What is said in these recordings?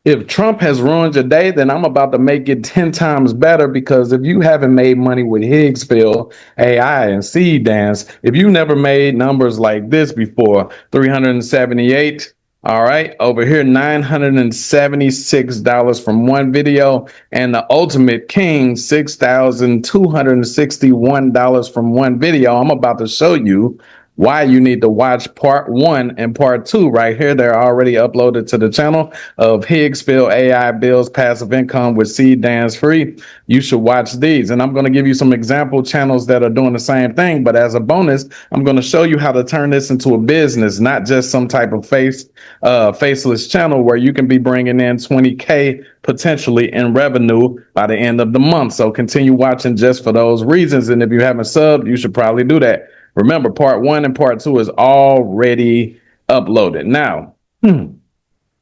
If Trump has ruined your day, then I'm about to make it 10 times better, because if you haven't made money with Higgsfield AI and Seedance, if you never made numbers like this before, 378, all right, over here, $976 from one video, and the ultimate king, $6,261 from one video. I'm about to show you why you need to watch part 1 and part 2 right here. They're already uploaded to the channel of Higgsfield AI Builds Passive Income with Seedance Free. You should watch these, and I'm going to give you some example channels that are doing the same thing. But as a bonus, I'm going to show you how to turn this into a business, not just some type of faceless channel where you can be bringing in 20K potentially in revenue by the end of the month. So continue watching just for those reasons. And if you haven't subbed, you should probably do that. Remember, part 1 and part 2 is already uploaded. Now,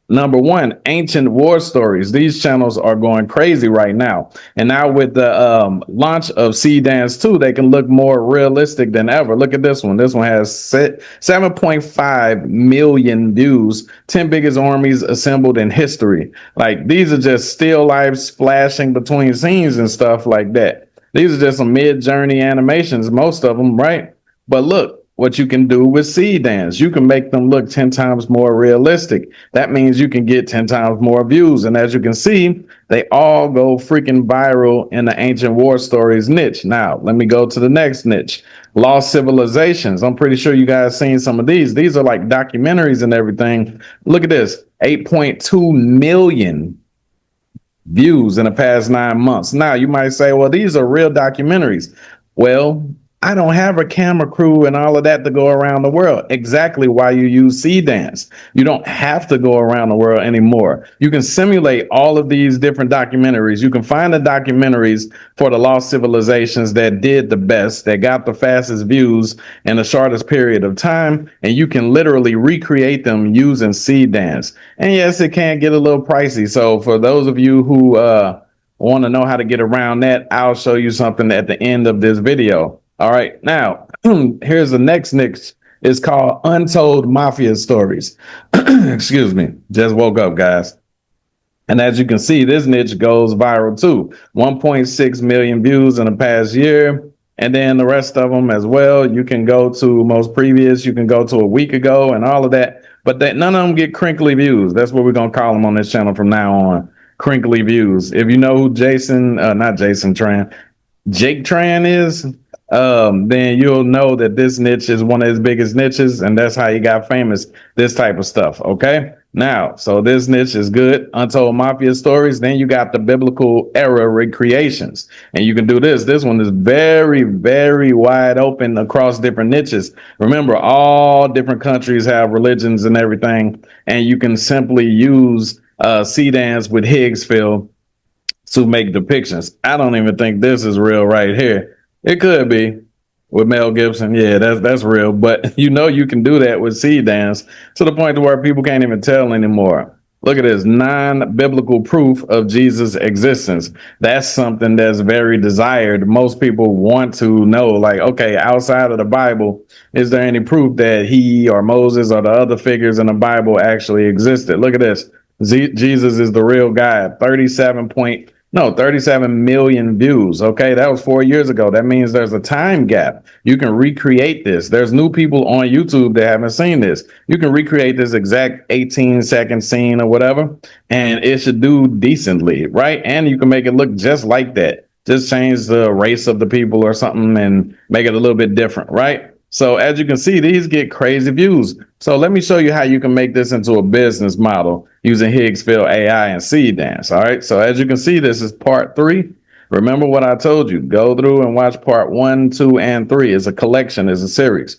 number 1, ancient war stories. These channels are going crazy right now. And now with the launch of Seedance 2, they can look more realistic than ever. Look at this one. This one has 7.5 million views, 10 biggest armies assembled in history. Like, these are just still lives flashing between scenes and stuff like that. These are just some mid-journey animations, most of them, right? But look what you can do with Seedance. You can make them look 10 times more realistic. That means you can get 10 times more views. And as you can see, they all go freaking viral in the ancient war stories niche. Now, let me go to the next niche. Lost civilizations. I'm pretty sure you guys seen some of these. These are like documentaries and everything. Look at this. 8.2 million views in the past 9 months. Now, you might say, well, these are real documentaries. Well, I don't have a camera crew and all of that to go around the world. Exactly why you use Seedance. You don't have to go around the world anymore. You can simulate all of these different documentaries. You can find the documentaries for the lost civilizations that did the best, that got the fastest views in the shortest period of time, and you can literally recreate them using Seedance. And yes, it can get a little pricey. So for those of you who want to know how to get around that, I'll show you something at the end of this video. All right, now here's the next niche. It's called Untold Mafia Stories. Excuse me, just woke up, guys. And as you can see, this niche goes viral too. 1.6 million views in the past year. And then the rest of them as well. You can go to most previous, you can go to a week ago and all of that. But none of them get crinkly views. That's what we're going to call them on this channel from now on. Crinkly views. If you know who Jake Tran is, then you'll know that this niche is one of his biggest niches, and that's how he got famous, this type of stuff. Okay, now, so this niche is good. Untold Mafia Stories. Then you got the biblical era recreations, and you can do this one is very, very wide open across different niches. Remember, all different countries have religions and everything, and you can simply use Seedance with Higgsfield to make depictions. I don't even think this is real right here. It could be with Mel Gibson. Yeah, that's real. But you can do that with Seedance to the point to where people can't even tell anymore. Look at this, non-biblical proof of Jesus' existence. That's something that's very desired. Most people want to know, like, okay, outside of the Bible, is there any proof that he or Moses or the other figures in the Bible actually existed? Look at this. Jesus is the real guy. 37 million views. Okay, that was 4 years ago. That means there's a time gap. You can recreate this. There's new people on YouTube that haven't seen this. You can recreate this exact 18-second scene or whatever, and it should do decently, right? And you can make it look just like that. Just change the race of the people or something and make it a little bit different, right? So as you can see, these get crazy views. So let me show you how you can make this into a business model using Higgsfield AI and Seedance. All right. So as you can see, this is part 3. Remember what I told you. Go through and watch part 1, 2, and 3. It's a collection, it's a series.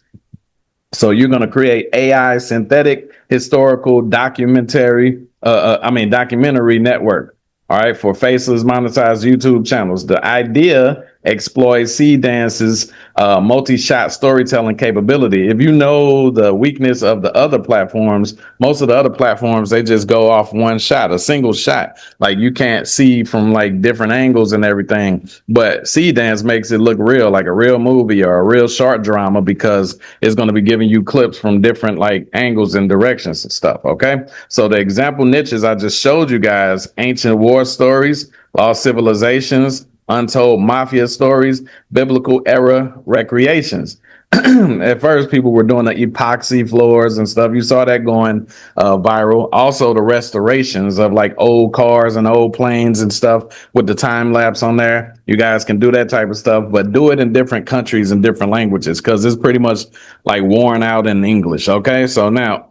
So you're going to create AI synthetic historical documentary network. All right, for Faceless monetized YouTube channels. The idea exploit Seedance's multi-shot storytelling capability. If you know the weakness of the other platforms, most of the other platforms, they just go off one shot, a single shot. Like you can't see from like different angles and everything. But Seedance makes it look real, like a real movie or a real short drama, because it's going to be giving you clips from different like angles and directions and stuff. Okay. So the example niches I just showed you guys: ancient war stories, lost civilizations, untold mafia stories, biblical era recreations. At first, people were doing the epoxy floors and stuff. You saw that going viral. Also, the restorations of like old cars and old planes and stuff with the time lapse on there. You guys can do that type of stuff, but do it in different countries and different languages, because it's pretty much like worn out in English. Okay, so now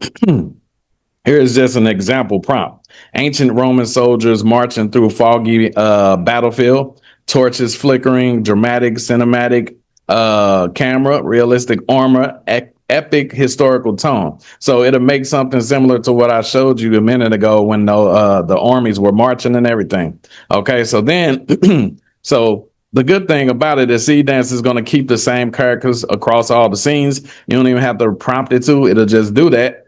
here's just an example prompt: ancient Roman soldiers marching through foggy battlefield, torches flickering, dramatic cinematic camera, realistic armor, epic historical tone. So it'll make something similar to what I showed you a minute ago when the armies were marching and everything. Okay, so then so the good thing about it is Seedance is going to keep the same characters across all the scenes. You don't even have to prompt it to, it'll just do that.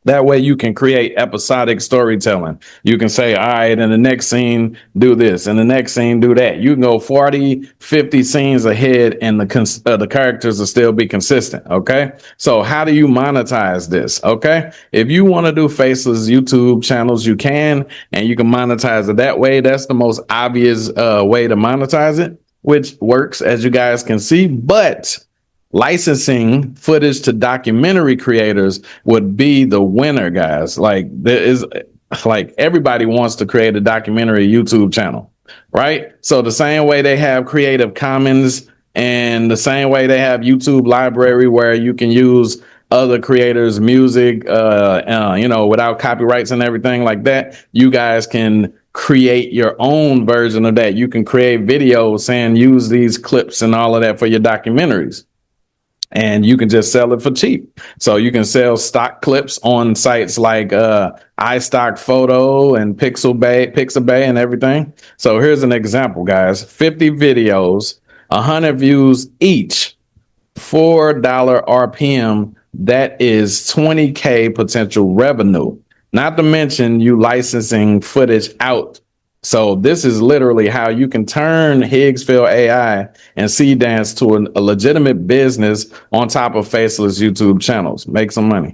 That way you can create episodic storytelling. You can say, all right, in the next scene, do this. In the next scene, do that. You can go 40, 50 scenes ahead and the characters will still be consistent. Okay. So how do you monetize this? Okay. If you want to do Faceless YouTube channels, you can, and you can monetize it that way. That's the most obvious way to monetize it, which works, as you guys can see. But licensing footage to documentary creators would be the winner, guys. Like there is, like everybody wants to create a documentary YouTube channel, right? So the same way they have Creative Commons and the same way they have YouTube Library, where you can use other creators' music, without copyrights and everything like that, you guys can create your own version of that. You can create videos saying use these clips and all of that for your documentaries, and you can just sell it for cheap. So you can sell stock clips on sites like iStock Photo and Pixabay and everything. So here's an example, guys: 50 videos, 100 views each, $4 RPM. That is 20K potential revenue. Not to mention you licensing footage out. So this is literally how you can turn Higgsfield AI and Seedance to a legitimate business on top of Faceless YouTube channels. Make some money.